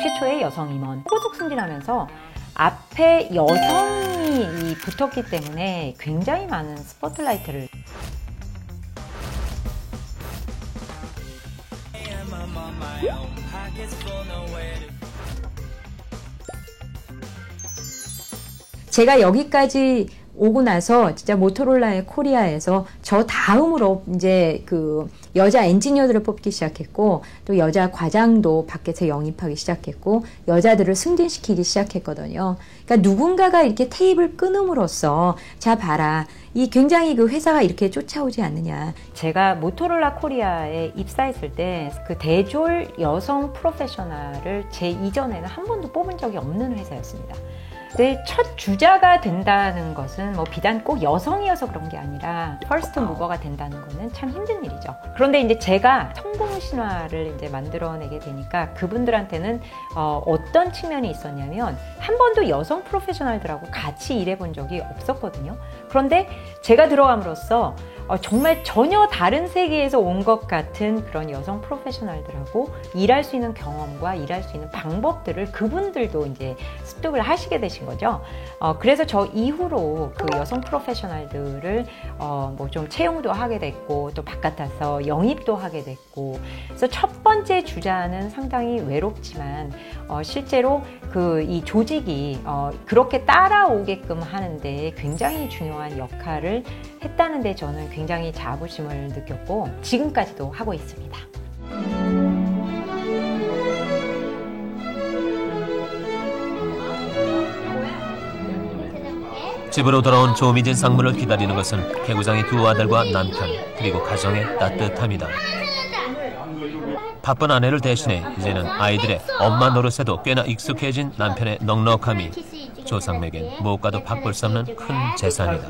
최초의 여성 임원. 호속 승진하면서 앞에 여성이 붙었기 때문에 굉장히 많은 스포트라이트를. 제가 여기까지 오고 나서 진짜 모토로라의 코리아에서 저 다음으로 이제 그 여자 엔지니어들을 뽑기 시작했고, 또 여자 과장도 밖에서 영입하기 시작했고, 여자들을 승진시키기 시작했거든요. 그러니까 누군가가 이렇게 테이블 끊음으로써, 자 봐라, 이 굉장히 그 회사가 이렇게 쫓아오지 않느냐. 제가 모토로라 코리아에 입사했을 때 그 대졸 여성 프로페셔널을 제 이전에는 한 번도 뽑은 적이 없는 회사였습니다. 내 첫 주자가 된다는 것은 뭐 비단 꼭 여성이어서 그런 게 아니라 퍼스트 무버가 된다는 거는 참 힘든 일이죠. 그런데 이제 제가 성공 신화를 이제 만들어내게 되니까 그분들한테는 어떤 측면이 있었냐면, 한 번도 여성 프로페셔널들하고 같이 일해본 적이 없었거든요. 그런데 제가 들어감으로써 정말 전혀 다른 세계에서 온 것 같은 그런 여성 프로페셔널들하고 일할 수 있는 경험과 일할 수 있는 방법들을 그분들도 이제 습득을 하시게 되신 거죠. 그래서 저 이후로 그 여성 프로페셔널들을 뭐 좀 채용도 하게 됐고, 또 바깥에서 영입도 하게 됐고, 그래서 첫 번째 주자는 상당히 외롭지만 실제로 그 이 조직이 그렇게 따라오게끔 하는데 굉장히 중요한 역할을 했다는데 저는 굉장히 자부심을 느꼈고 지금까지도 하고 있습니다. 집으로 돌아온 조미진 상무를 기다리는 것은 개구장의 두 아들과 남편, 그리고 가정의 따뜻함이다. 바쁜 아내를 대신해 이제는 아이들의 엄마 노릇에도 꽤나 익숙해진 남편의 넉넉함이 조상에겐 무엇과도 바꿀 수 없는 큰 재산이다.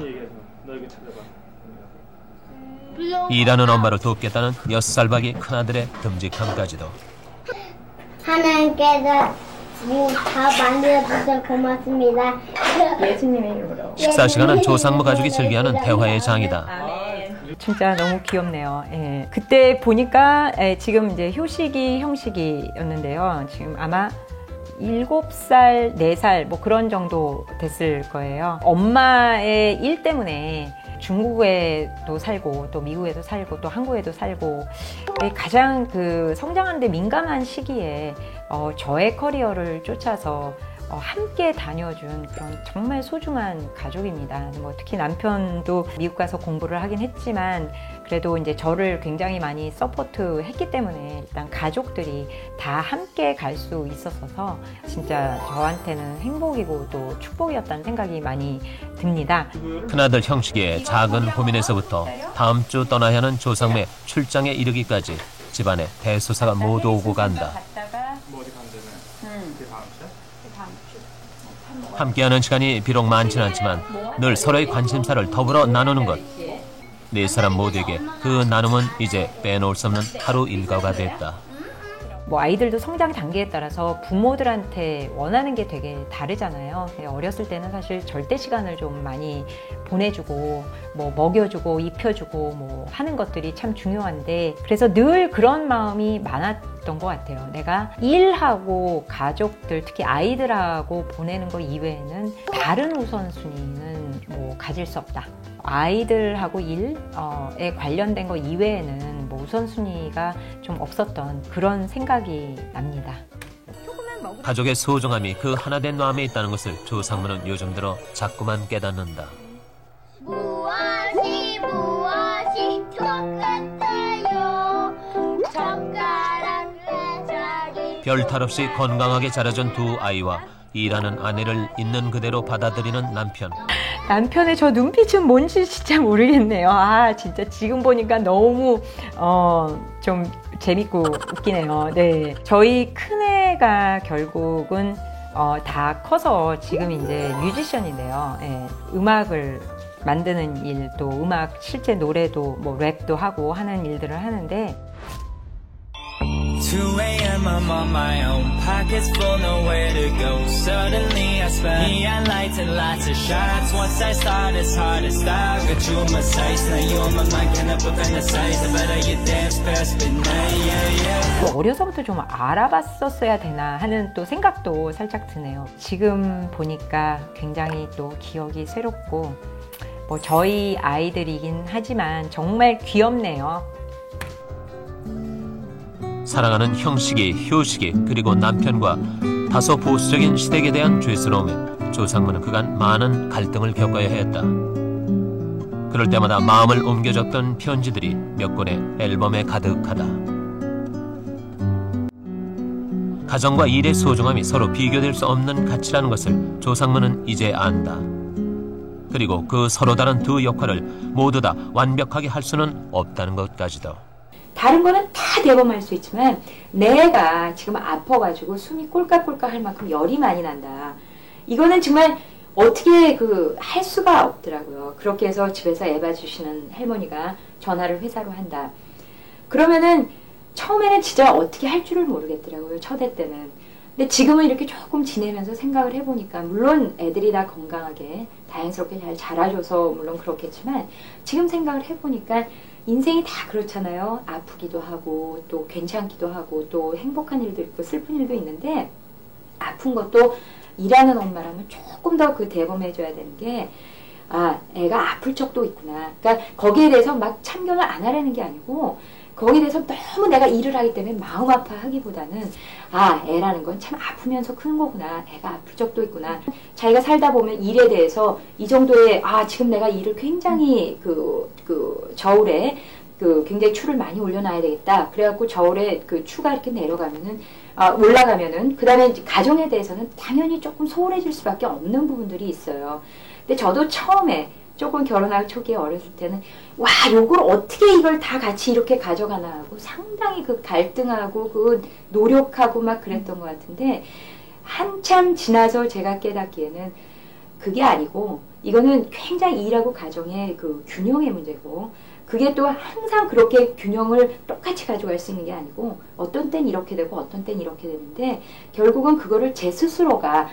일하는 엄마를 돕겠다는 6살박이 큰아들의 듬직함까지도. 하나님께서 다 만들어주셔서 고맙습니다. 예수님의 이름으로. 식사 시간은 조상무 가족이 즐겨하는 대화의 장이다. 진짜 너무 귀엽네요. 예. 그때 보니까 지금 이제 효식이 형식이었는데요. 지금 아마 7살, 4살 뭐 그런 정도 됐을 거예요. 엄마의 일 때문에 중국에도 살고 또 미국에도 살고 또 한국에도 살고, 가장 그 성장하는데 민감한 시기에 저의 커리어를 쫓아서 함께 다녀준 그런 정말 소중한 가족입니다. 뭐 특히 남편도 미국 가서 공부를 하긴 했지만 그래도 이제 저를 굉장히 많이 서포트 했기 때문에 일단 가족들이 다 함께 갈 수 있었어서 진짜 저한테는 행복이고 또 축복이었다는 생각이 많이 듭니다. 큰아들 형식의 작은 고민에서부터 다음 주 떠나야 하는 조상매 출장에 이르기까지 집안에 대소사가 모두 오고 간다. 함께하는 시간이 비록 많지는 않지만 늘 서로의 관심사를 더불어 나누는 것. 네 사람 모두에게 그 나눔은 이제 빼놓을 수 없는 하루 일과가 됐다. 뭐 아이들도 성장 단계에 따라서 부모들한테 원하는 게 되게 다르잖아요. 어렸을 때는 사실 절대 시간을 좀 많이 보내주고 뭐 먹여주고 입혀주고 뭐 하는 것들이 참 중요한데, 그래서 늘 그런 마음이 많았던 것 같아요. 내가 일하고 가족들, 특히 아이들하고 보내는 거 이외에는 다른 우선순위는 뭐 가질 수 없다. 아이들하고 일에 관련된 거 이외에는 뭐 우선순위가 좀 없었던 그런 생각이 납니다. 가족의 소중함이 그 하나된 마음에 있다는 것을 조상무는 요즘 들어 자꾸만 깨닫는다. 무엇이 좋겠어요. 젓가락을 별 탈 없이 건강하게 자라준 두 아이와 일하는 아내를 있는 그대로 받아들이는 남편. 남편의 저 눈빛은 뭔지 진짜 모르겠네요. 진짜 지금 보니까 너무 좀 재밌고 웃기네요. 네, 저희 큰애가 결국은 다 커서 지금 이제 뮤지션인데요. 네, 음악을 만드는 일, 또 음악 실제 노래도 뭐 랩도 하고 하는 일들을 하는데, 2 a.m. I'm on my own, pockets full, nowhere to go. Suddenly I spent neon lights and lots of shots. Once I start, it's hard to stop. Got you in my sights, now you on my mind, can't help but fantasize. The better you dance past midnight, yeah, yeah. 어려서부터 좀 알아봤었어야 되나 하는 또 생각도 살짝 드네요. 지금 보니까 굉장히 또 기억이 새롭고, 뭐 저희 아이들이긴 하지만 정말 귀엽네요. 사랑하는 형식이, 효식이, 그리고 남편과 다소 보수적인 시댁에 대한 죄스러움에 조상문은 그간 많은 갈등을 겪어야 했다. 그럴 때마다 마음을 옮겨줬던 편지들이 몇 권의 앨범에 가득하다. 가정과 일의 소중함이 서로 비교될 수 없는 가치라는 것을 조상문은 이제 안다. 그리고 그 서로 다른 두 역할을 모두 다 완벽하게 할 수는 없다는 것까지도. 다른 거는 다 대범할 수 있지만 내가 지금 아파가지고 숨이 꼴깍꼴깍 할 만큼 열이 많이 난다. 이거는 정말 어떻게 할 수가 없더라고요. 그렇게 해서 집에서 애 봐주시는 할머니가 전화를 회사로 한다. 그러면은 처음에는 진짜 어떻게 할 줄을 모르겠더라고요. 첫 해 때는. 근데 지금은 이렇게 조금 지내면서 생각을 해보니까 물론 애들이 다 건강하게 다행스럽게 잘 자라줘서 물론 그렇겠지만 지금 생각을 해보니까 인생이 다 그렇잖아요. 아프기도 하고 또 괜찮기도 하고 또 행복한 일도 있고 슬픈 일도 있는데 아픈 것도 일하는 엄마라면 조금 더 대범해줘야 되는 게 애가 아플 적도 있구나. 그러니까 거기에 대해서 막 참견을 안 하려는 게 아니고 거기에 대해서 너무 내가 일을 하기 때문에 마음 아파하기보다는 애라는 건 참 아프면서 크는 거구나. 애가 아플 적도 있구나. 자기가 살다 보면 일에 대해서 이 정도의 지금 내가 일을 굉장히 저울에 굉장히 추를 많이 올려놔야 되겠다. 그래갖고 저울에 추가 이렇게 내려가면은 올라가면은 그 다음에 가정에 대해서는 당연히 조금 소홀해질 수밖에 없는 부분들이 있어요. 근데 저도 처음에 조금 결혼하기 초기에 어렸을 때는 요걸 어떻게 이걸 다 같이 이렇게 가져가나 하고 상당히 갈등하고 노력하고 막 그랬던 것 같은데 한참 지나서 제가 깨닫기에는 그게 아니고 이거는 굉장히 일하고 가정의 균형의 문제고 그게 또 항상 그렇게 균형을 똑같이 가져갈 수 있는 게 아니고 어떤 땐 이렇게 되고 어떤 땐 이렇게 되는데 결국은 그거를 제 스스로가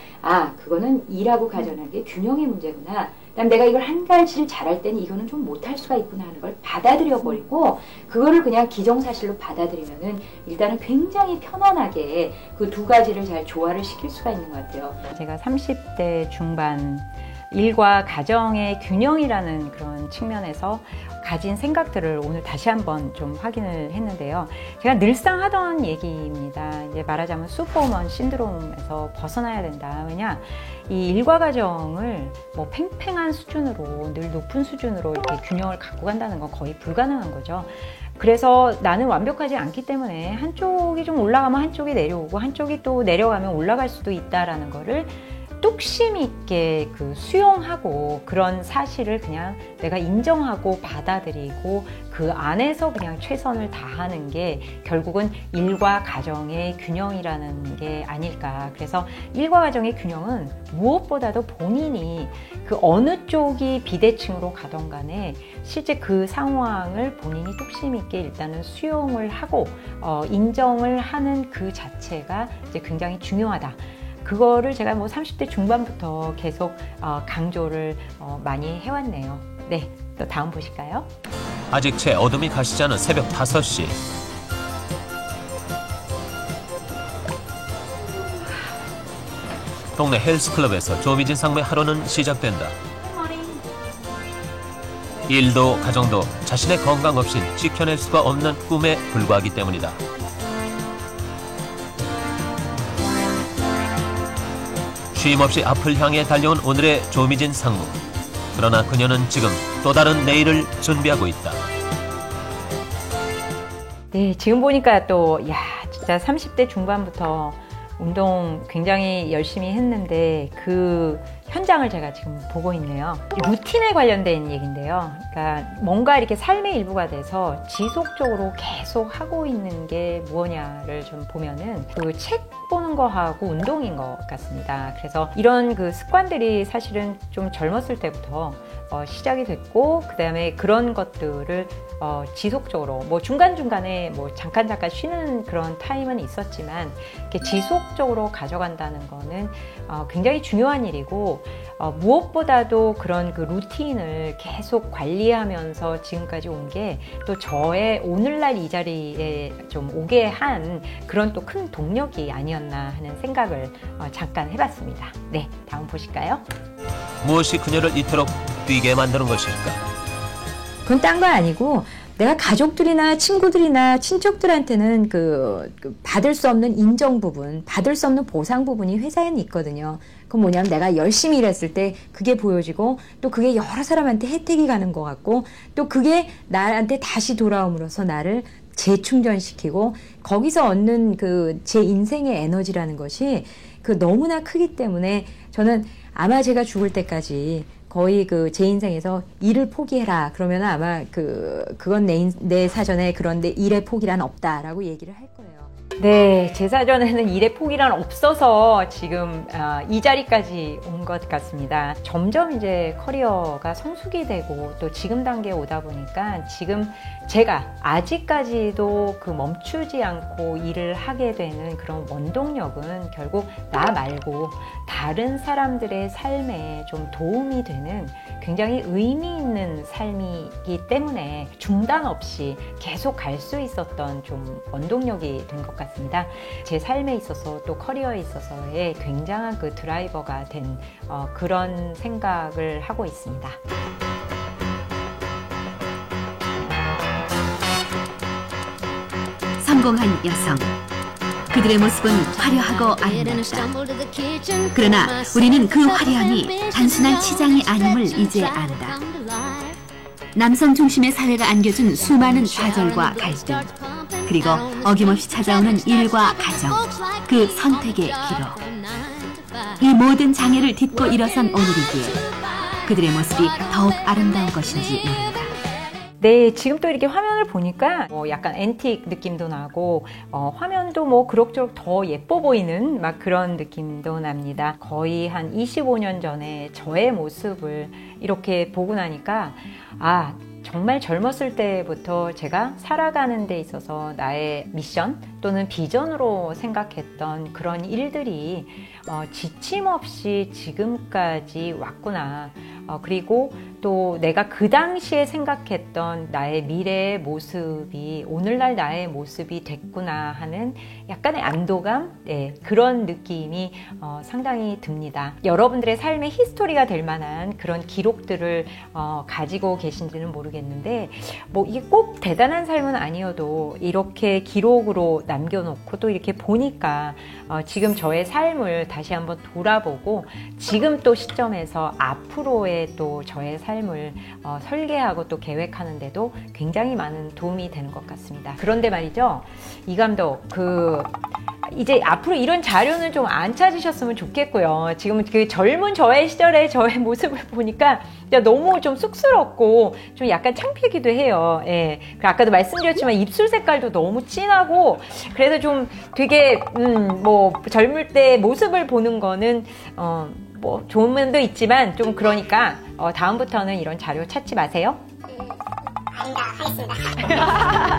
그거는 일하고 가정하는 게 균형의 문제구나. 그다음 내가 이걸 한 가지를 잘할 때는 이거는 좀 못할 수가 있구나 하는 걸 받아들여 버리고 그거를 그냥 기정사실로 받아들이면은 일단은 굉장히 편안하게 그 두 가지를 잘 조화를 시킬 수가 있는 것 같아요. 제가 30대 중반 일과 가정의 균형이라는 그런 측면에서 가진 생각들을 오늘 다시 한번 좀 확인을 했는데요. 제가 늘상 하던 얘기입니다. 이제 말하자면 슈퍼우먼 신드롬에서 벗어나야 된다. 왜냐? 이 일과 가정을 뭐 팽팽한 수준으로 늘 높은 수준으로 이렇게 균형을 갖고 간다는 건 거의 불가능한 거죠. 그래서 나는 완벽하지 않기 때문에 한쪽이 좀 올라가면 한쪽이 내려오고 한쪽이 또 내려가면 올라갈 수도 있다라는 거를 뚝심 있게 수용하고 그런 사실을 그냥 내가 인정하고 받아들이고 그 안에서 그냥 최선을 다하는 게 결국은 일과 가정의 균형이라는 게 아닐까. 그래서 일과 가정의 균형은 무엇보다도 본인이 어느 쪽이 비대칭으로 가던 간에 실제 그 상황을 본인이 뚝심 있게 일단은 수용을 하고 인정을 하는 그 자체가 이제 굉장히 중요하다. 그거를 제가 30대 중반부터 계속 강조를 많이 해왔네요. 네, 또 다음 보실까요? 아직 채 어둠이 가시지 않은 새벽 5시. 동네 헬스클럽에서 조미진 상무의 하루는 시작된다. 일도 가정도 자신의 건강 없인 지켜낼 수가 없는 꿈에 불과하기 때문이다. 쉼없이 앞을 향해 달려온 오늘의 조미진 상무. 그러나 그녀는 지금 또 다른 내일을 준비하고 있다. 네, 지금 보니까 진짜 30대 중반부터 운동 굉장히 열심히 했는데 그 현장을 제가 지금 보고 있네요. 루틴에 관련된 얘기인데요. 그러니까 뭔가 이렇게 삶의 일부가 돼서 지속적으로 계속 하고 있는 게 무엇냐를 좀 보면은 책 보는 거하고 운동인 것 같습니다. 그래서 이런 습관들이 사실은 좀 젊었을 때부터 시작이 됐고, 그 다음에 그런 것들을 지속적으로 뭐 중간중간에 뭐 잠깐 쉬는 그런 타임은 있었지만 이렇게 지속적으로 가져간다는 거는 굉장히 중요한 일이고, 무엇보다도 그런 그 루틴을 계속 관리하면서 지금까지 온 게 또 저의 오늘날 이 자리에 좀 오게 한 그런 또 큰 동력이 아니었나 하는 생각을 잠깐 해봤습니다. 네, 다음 보실까요? 무엇이 그녀를 이토록 뛰게 만드는 것일까? 그건 딴 거 아니고, 내가 가족들이나 친구들이나 친척들한테는 그 받을 수 없는 인정 부분, 받을 수 없는 보상 부분이 회사에는 있거든요. 그건 뭐냐면 내가 열심히 일했을 때 그게 보여지고, 또 그게 여러 사람한테 혜택이 가는 것 같고, 또 그게 나한테 다시 돌아옴으로써 나를 재충전시키고, 거기서 얻는 그 제 인생의 에너지라는 것이 그 너무나 크기 때문에 저는 아마 제가 죽을 때까지 거의 그 제 인생에서 일을 포기해라 그러면 아마 그건 내 사전에 그런데 일의 포기란 없다라고 얘기를 할 거예요. 네, 제 사전에는 일의 포기란 없어서 지금 이 자리까지 온 것 같습니다. 점점 이제 커리어가 성숙이 되고 또 지금 단계에 오다 보니까 지금 제가 아직까지도 그 멈추지 않고 일을 하게 되는 그런 원동력은 결국 나 말고 다른 사람들의 삶에 좀 도움이 되는 굉장히 의미 있는 삶이기 때문에 중단 없이 계속 갈 수 있었던 좀 원동력이 된 것 같습니다. 제 삶에 있어서 또 커리어에 있어서의 굉장한 그 드라이버가 된 그런 생각을 하고 있습니다. 성공한 여성. 그들의 모습은 화려하고 아름답다. 그러나 우리는 그 화려함이 단순한 치장이 아님을 이제 안다. 남성 중심의 사회가 안겨준 수많은 좌절과 갈등, 그리고 어김없이 찾아오는 일과 가정, 그 선택의 기록. 이 모든 장애를 딛고 일어선 오늘이기에 그들의 모습이 더욱 아름다운 것인지 모른다. 네, 지금 또 이렇게 화면을 보니까 약간 앤틱 느낌도 나고 화면도 뭐 그럭저럭 더 예뻐 보이는 막 그런 느낌도 납니다. 거의 한 25년 전에 저의 모습을 이렇게 보고 나니까 정말 젊었을 때부터 제가 살아가는 데 있어서 나의 미션 또는 비전으로 생각했던 그런 일들이 지침 없이 지금까지 왔구나. 그리고 또 내가 그 당시에 생각했던 나의 미래의 모습이 오늘날 나의 모습이 됐구나 하는 약간의 안도감, 네, 그런 느낌이 상당히 듭니다. 여러분들의 삶의 히스토리가 될 만한 그런 기록들을 가지고 계신지는 모르겠는데 뭐 이게 꼭 대단한 삶은 아니어도 이렇게 기록으로 남겨놓고 또 이렇게 보니까 지금 저의 삶을 다시 한번 돌아보고 지금 또 시점에서 앞으로의 또 저의 삶을 설계하고 또 계획하는데도 굉장히 많은 도움이 되는 것 같습니다. 그런데 말이죠, 이 감독 이제 앞으로 이런 자료는 좀 안 찾으셨으면 좋겠고요. 지금 그 젊은 저의 시절의 저의 모습을 보니까 너무 좀 쑥스럽고 좀 약간 창피하기도 해요. 예. 아까도 말씀드렸지만 입술 색깔도 너무 진하고 그래서 좀 되게 뭐 젊을 때 모습을 보는 거는 뭐 좋은 면도 있지만 좀 그러니까 다음부터는 이런 자료 찾지 마세요. 아니다 하겠습니다.